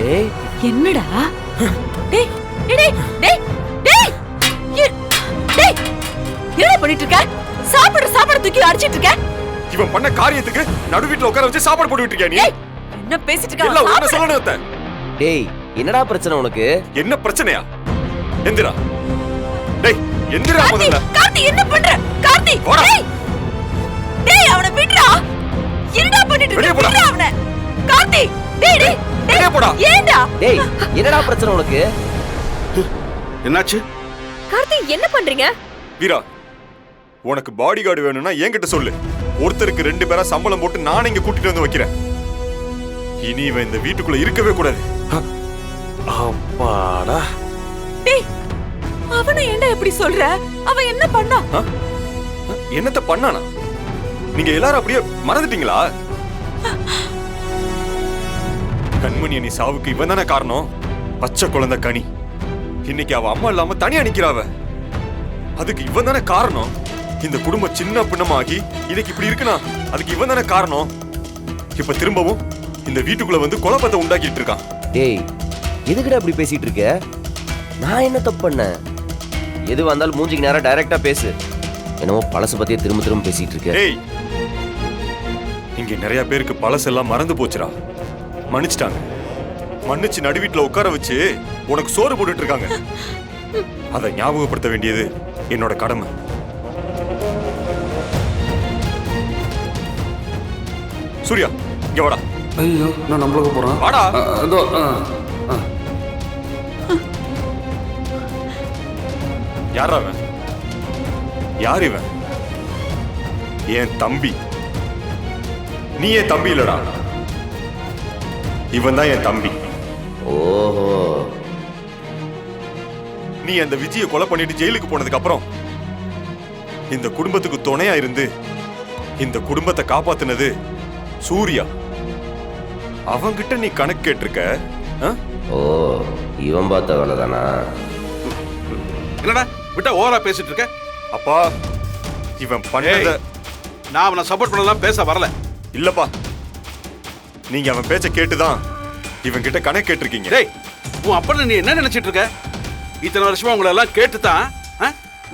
டேய் என்னடா? டேய் டேய் டேய் டேய் டேய் என்ன பண்ணிட்டு இருக்க? சாப்பாடு தூக்கி அடிச்சிட்டு இருக்க? இவன் பண்ண காரியத்துக்கு நடு வீட்ல உட்கார வச்சு சாப்பாடு போட்டுட்டு இருக்கியா நீ? என்ன பேசிட்டு இருக்க? இல்ல என்ன சொல்லணும் அத்த? டேய் என்னடா பிரச்சனை உனக்கு? என்ன பிரச்சனையா? எந்திரா. டேய் எந்திரா முதல்ல. கார்த்தி என்ன பண்ற? கார்த்தி டேய் டேய் அவனை விடுடா. என்னடா பண்ணிட்டு இருக்க? விடுடா அவனை. கார்த்தி டேய் டேய் வெளிய போடா. ஏண்டா? டேய் என்னடா பிரச்சனை உனக்கு? என்னாச்சு? கார்த்தி என்ன பண்றீங்க? வீரா உனக்கு பாடி கார்டு வேணும்னா என்கிட்ட சொல்லு. ஒருத்தருக்கு 2 பேரா சம்பளம் போட்டு நான் இங்க கூட்டிட்டு வந்து வைக்கிறேன். இனி இவன் இந்த வீட்டுக்குள்ள இருக்கவே கூடாது. அப்பாடா. டேய் அவனை ஏன்டா இப்படி சொல்ற? அவன் என்ன பண்ணா? என்னத்த பண்ணானா? நீங்க எல்லாரும் அப்படியே மறந்துட்டீங்களா? கண்மணி நீ சாவுக்கு இவன் தானே காரணம். பச்சை குழந்தை கனி இன்னைக்கு அவ அம்மா இல்லாம தனியா நிக்கிறாவ. அதுக்கு இவன் தானே காரணம். இந்த குடும்பம் சின்ன பின்னமாகி இன்னைக்கு இப்படி இருக்குனா அதுக்கு இவன் தானே காரணம். இப்ப திரும்பவும் இந்த வீட்டுக்குள்ள வந்து குழப்பத்தை உண்டாக்கிட்டு இருக்கான். டேய் எதுக்குடா இப்படி பேசிட்டு இருக்க? நான் என்ன தப்பு பண்ணேன்? எது வந்தாலும் மூஞ்சிக்கு நேரா டைரக்டா பேசு. என்னவோ பழசு பத்தியே திரும்ப திரும்ப பேசிட்டு இருக்க. டேய் இங்க நிறைய பேருக்கு பழசெல்லாம் மறந்து போச்சுடா. மன்னிச்சிட்டாங்க. மன்னிச்சு நடு வீட்டுல உட்கார வச்சு உனக்கு சோறு போட்டுட்டு இருக்காங்க. அதை ஞாபகப்படுத்த வேண்டியது என்னோட கடமை. சூர்யா இங்க வாடா. ஐயோ நான் நம்மளுக்கு போறேன். வாடா. அதோ யாரா அவன்? யார் இவன்? என் தம்பி. நீ என் தம்பி இல்லடா. இவன் தான் என் தம்பி. ஓஹோ. நீ அந்த விஜயை கொலை பண்ணிட்டு ஜெயிலுக்கு போனதுக்கு அப்புறம் இந்த குடும்பத்துக்கு துணையா இருந்து இந்த குடும்பத்தை காப்பாத்துனது சூர்யா. அவங்கிட்ட நீ கணக்கு கேட்டிருக்க. ஓ இவன் பார்த்த வேலை தானா? என்னடா விட்டா ஓவரா பேசிட்டு இருக்க? அப்பா இவன் பண்ணத நான் அவனை சப்போர்ட் பண்ணலாம் பேச வரல. இல்லப்பா நீங்க அவன் பேச்ச கேட்டுதான் இவன் கிட்ட கணக்கு கேட்டிருக்கீங்க. டேய் உன் அப்பா நீ என்ன நினைச்சிட்டு இருக்க? இத்தனை வருஷமா உங்களை எல்லாம் கேட்டுதான்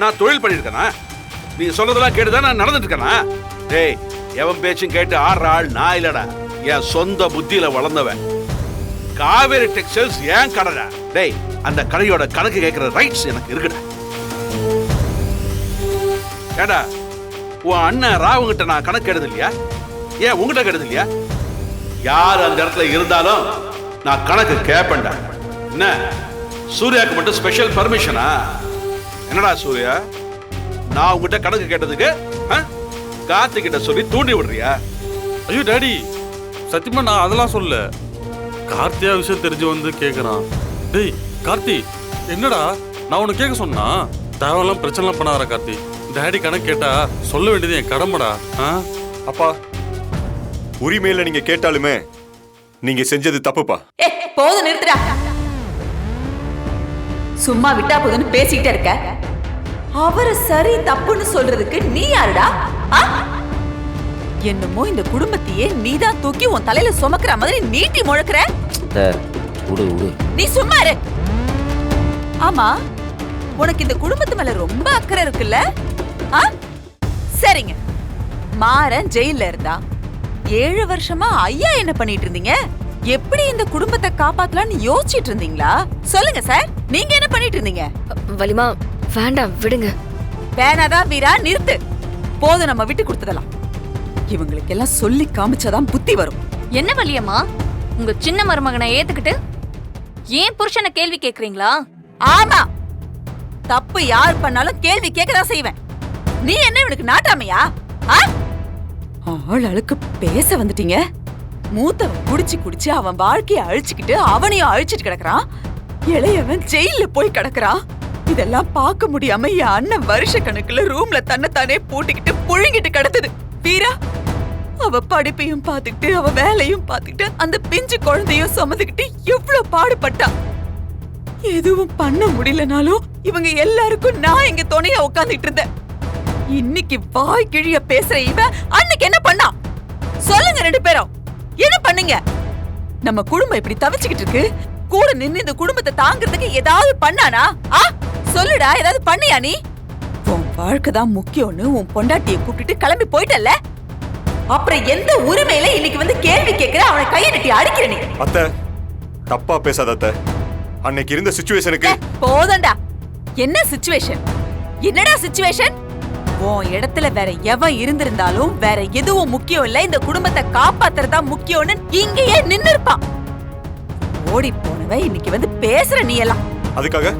நான் தொழில் பண்ணிருக்கேனா? நீ சொல்றதெல்லாம் கேட்டுதான் நான் நடந்துட்டு இருக்கேனா? டேய் எவன் பேச்சும் கேட்டு ஆடுற ஆள் நான் இல்லடா. என் சொந்த புத்தியில வளர்ந்தவன். காவேரி டெக்ஸ்டைல்ஸ் ஏன் கடைடா. டேய் அந்த கடையோட கணக்கு கேட்கிற ரைட்ஸ் எனக்கு இருக்குடா. ஏடா உன் அண்ணன் ராவுங்கிட்ட நான் கணக்கு கேட்டது இல்லையா? ஏன் உங்ககிட்ட கேட்டது இல்லையா? யார் அந்த இடத்துல இருந்தாலும் நான் கணக்கு கேட்பேன்டா. என்ன சூர்யாக்கு மட்டும் ஸ்பெஷல் பர்மிஷனா? என்னடா சூர்யா நான் உங்ககிட்ட கணக்கு கேட்டதுக்கு கார்த்திக் கிட்ட சொல்லி தூண்டி விடுறியா? ஐயோ டாடி சத்தியமா நான் அதெல்லாம் சொல்ல. கார்த்தியா விஷயம் தெரிஞ்சு வந்து கேக்குறான். டேய் கார்த்தி என்னடா நான் உனக்கு கேட்க சொன்னா? தேவையெல்லாம் பிரச்சனைலாம் பண்ணாதா கார்த்தி. டாடி கணக்கு கேட்டா சொல்ல வேண்டியது என் கடமைடா. அப்பா உரிமையில நீங்க கேட்டாலுமே நீங்க செஞ்சது தப்புப்பா. போதும் நிறுத்துடா. சும்மா விட்டா போதுன்னு பேசிக்கிட்டே இருக்க. அவரை சரி தப்புன்னு சொல்றதுக்கு நீ யாருடா? என்னமோ இந்த குடும்பத்தையே நீதான் தூக்கி உன் தலையில சுமக்கிற மாதிரி நீட்டி முழக்கிற. நீ சும்மா இரு. ஆமா உனக்கு இந்த குடும்பத்து மேல ரொம்ப அக்கறை இருக்குல்ல? சரிங்க மாறன் ஜெயில இருந்தா 7 வருஷமா ஐயா என்ன பண்ணிட்டு இருந்தீங்க? எப்படி இந்த குடும்பத்தை காப்பாத்தலாம்னு யோசிச்சிட்டு இருந்தீங்களா? சொல்லுங்க சார், நீங்க என்ன பண்ணிட்டு இருந்தீங்க? வலிமா வேண்டாம் விடுங்க. வேணாதா வீரா நிறுத்து. போதும் நம்ம விட்டு கொடுத்ததெல்லாம். இவங்களுக்கு எல்லாம் சொல்லி காமிச்சாதான் புத்தி வரும். என்ன வலியம்மா உங்க சின்ன மருமகனை ஏத்துக்கிட்டு ஏன் புருஷனை கேள்வி கேக்குறீங்களா? ஆமா தப்பு யார் பண்ணாலும் கேள்வி கேட்கதான் செய்வேன். நீ என்ன இவனுக்கு நாட்டாமையா? ஆள் அழுக்கு பேச வந்துட்டீங்க. மூத்தவன் குடிச்சு அவன் வாழ்க்கைய அழிச்சுக்கிட்டு அவனையும் அழிச்சிட்டு கிடக்குறான். இளையவன் ஜெயில போய் கிடக்குறான். இதெல்லாம் பார்க்க முடியாம என் அண்ணன் வருஷ கணக்குல ரூம்ல தன்னைத்தானே பூட்டிக்கிட்டு புழுங்கிட்டு கிடந்தது. வீரா அவ படிப்பையும் பாத்துக்கிட்டு அவ வேலையும் பாத்துக்கிட்டு அந்த பிஞ்சு குழந்தையும் சுமந்துக்கிட்டு எவ்வளவு பாடுபட்டா. எதுவும் பண்ண முடியலனாலும் இவங்க எல்லாருக்கும் நான் இங்க துணையா உட்கார்ந்துட்டு இருந்தேன். இன்னைக்கு வாய் கிழிய பேசுற இவன் அன்னைக்கு என்ன பண்ணா? சொல்லுங்க ரெண்டு பேரும் என்ன பண்ணீங்க? நம்ம குடும்பம் இப்படி தவிச்சுக்கிட்டு இருக்கு. கூட நின்னு இந்த குடும்பத்தை தாங்கிறதுக்கு ஏதாவது பண்ணானா? சொல்லுடா, ஏதாவது பண்ணியா நீ? உன் வாழ்க்கை தான் முக்கியம்னு உன் பொண்டாட்டியை கூப்பிட்டுட்டு கிளம்பி போயிட்டல்ல, அப்புறம் எந்த உரிமையில இன்னைக்கு வந்து கேள்வி கேட்கிற, அவனை கையை நட்டி அடிக்கிற நீ? அத்தை, தப்பா பேசாத அத்தை. அன்னைக்கு இருந்த சிச்சுவேஷனுக்கு போதண்டா. என்ன சிச்சுவேஷன்? என்னடா சிச்சுவேஷன்? உன் இடத்துல வேற எவன் இருந்திருந்தாலும் வேற எதுவும் முக்கியம் இல்ல, இந்த குடும்பத்தை காப்பாத்துறதா முக்கியம்னு இங்கேயே நின்னு இருப்பான். ஓடி போனவன் இன்னைக்கு வந்து பேசுற நீ எல்லாம். அதுக்காக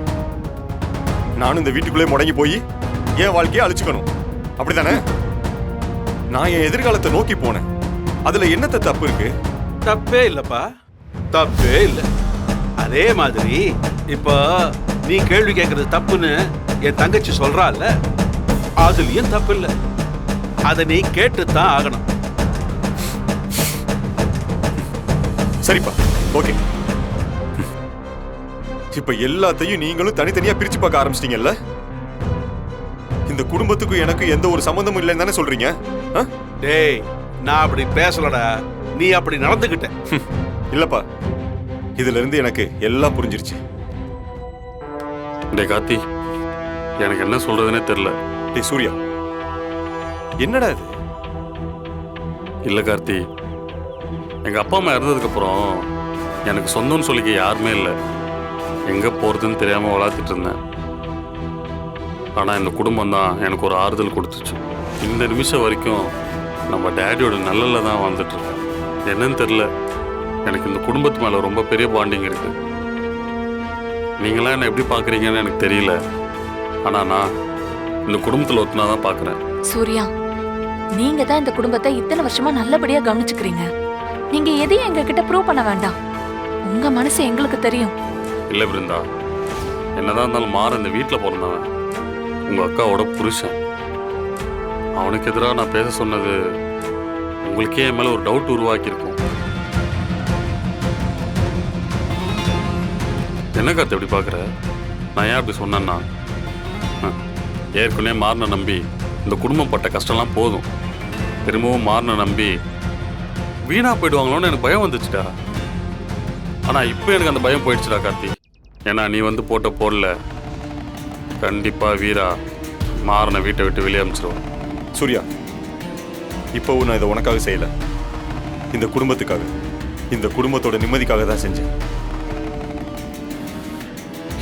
நானும் இந்த வீட்டுக்குள்ளே முடங்கி போய் என் வாழ்க்கையை அழிச்சுக்கணும், அப்படிதானே? நான் என் எதிர்காலத்தை நோக்கி போனேன். அதுல என்னத்த தப்பு இருக்கு? தப்பே இல்லப்பா, தப்பே இல்லை. அதே மாதிரி இப்போ நீ கேள்வி கேட்கறது தப்புன்னு என் தங்கச்சி சொல்றாள்ல, அதுலயும் தப்பு இல்லை. அதை நீ கேட்டுத்தான் ஆகணும். சரிப்பா, ஓகே. இப்ப எல்லாத்தையும் நீங்களும் தனித்தனியா பிரிச்சு பார்க்க ஆரம்பிச்சிட்டீங்கல்ல? இந்த குடும்பத்துக்கும் எனக்கு எந்த ஒரு சம்பந்தமும் இல்லைன்னு தானே சொல்றீங்க? டேய், நான் அப்படி பேசலடா, நீ அப்படி நடந்துகிட்ட. இல்லப்பா, இதுல இருந்து எனக்கு எல்லாம் புரிஞ்சிருச்சு. டேய் கார்த்தி, எனக்கு என்ன சொல்றதுன்னே தெரியல. டேய் சூர்யா, என்னடா இது? இல்லை கார்த்தி, எங்கள் அப்பா அம்மா இறந்ததுக்கு அப்புறம் எனக்கு சொந்தம்னு சொல்லிக்க யாருமே இல்லை. எங்கே போகிறதுன்னு தெரியாமல் வளர்த்துட்டு இருந்தேன். ஆனால் இந்த குடும்பம் தான் எனக்கு ஒரு ஆறுதல் கொடுத்துச்சு. இந்த நிமிஷம் வரைக்கும் நம்ம டேடியோட நல்லல தான் வாழ்ந்துட்டுருக்கேன். என்னன்னு தெரில, எனக்கு இந்த குடும்பத்து மேலே ரொம்ப பெரிய பாண்டிங் இருக்குது. நீங்களாம் என்னை எப்படி பார்க்குறீங்கன்னு எனக்கு தெரியல, ஆனால் நான் இந்த குடும்பத்தில் ஒத்துனா தான் பார்க்குறேன். சூர்யா, நீங்க தான் இந்த குடும்பத்தை இத்தனை வருஷமா நல்லபடியா கவனிச்சுக்கிறீங்க. நீங்க எதையும் எங்க கிட்ட ப்ரூவ் பண்ண வேண்டாம். உங்க மனசு எங்களுக்கு தெரியும். இல்லை பிருந்தா, என்னதான் இருந்தாலும் மாற இந்த வீட்டில் பிறந்தவன், உங்கள் அக்காவோட புருஷன். அவனுக்கு எதிராக நான் பேச சொன்னது உங்களுக்கே என் மேலே ஒரு டவுட் உருவாக்கியிருக்கும். என்ன காத்து எப்படி பார்க்குற? நான் ஏன் அப்படி சொன்னேன்னா, ஏற்கனவே மாறின நம்பி இந்த குடும்பம் பட்ட கஷ்டம்லாம் போதும், திரும்பவும் மாறின நம்பி வீணா போயிடுவாங்களோன்னு எனக்கு பயம் வந்துச்சுடா. ஆனால் இப்போ எனக்கு அந்த பயம் போயிடுச்சுடா கார்த்தி. ஏன்னா நீ வந்து போட்ட போடல, கண்டிப்பாக வீரா மாறின வீட்டை விட்டு வெளியே அனுப்பிச்சிருவான். சூர்யா, இப்போவும் நான் இதை உனக்காக செய்யலை, இந்த குடும்பத்துக்காக, இந்த குடும்பத்தோட நிம்மதிக்காக தான் செஞ்சேன்.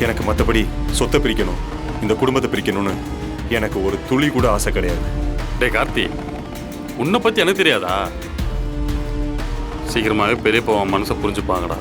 எனக்கு மற்றபடி சொத்தை பிரிக்கணும், இந்த குடும்பத்தை பிரிக்கணும்னு எனக்கு ஒரு துளி கூட ஆசை கிடையாது. டே கார்த்தி, உன்னை பற்றி எனக்கு தெரியாதா? சீக்கிரமாகவே பெரியப்பா மனசை புரிஞ்சுப்பாங்கடா.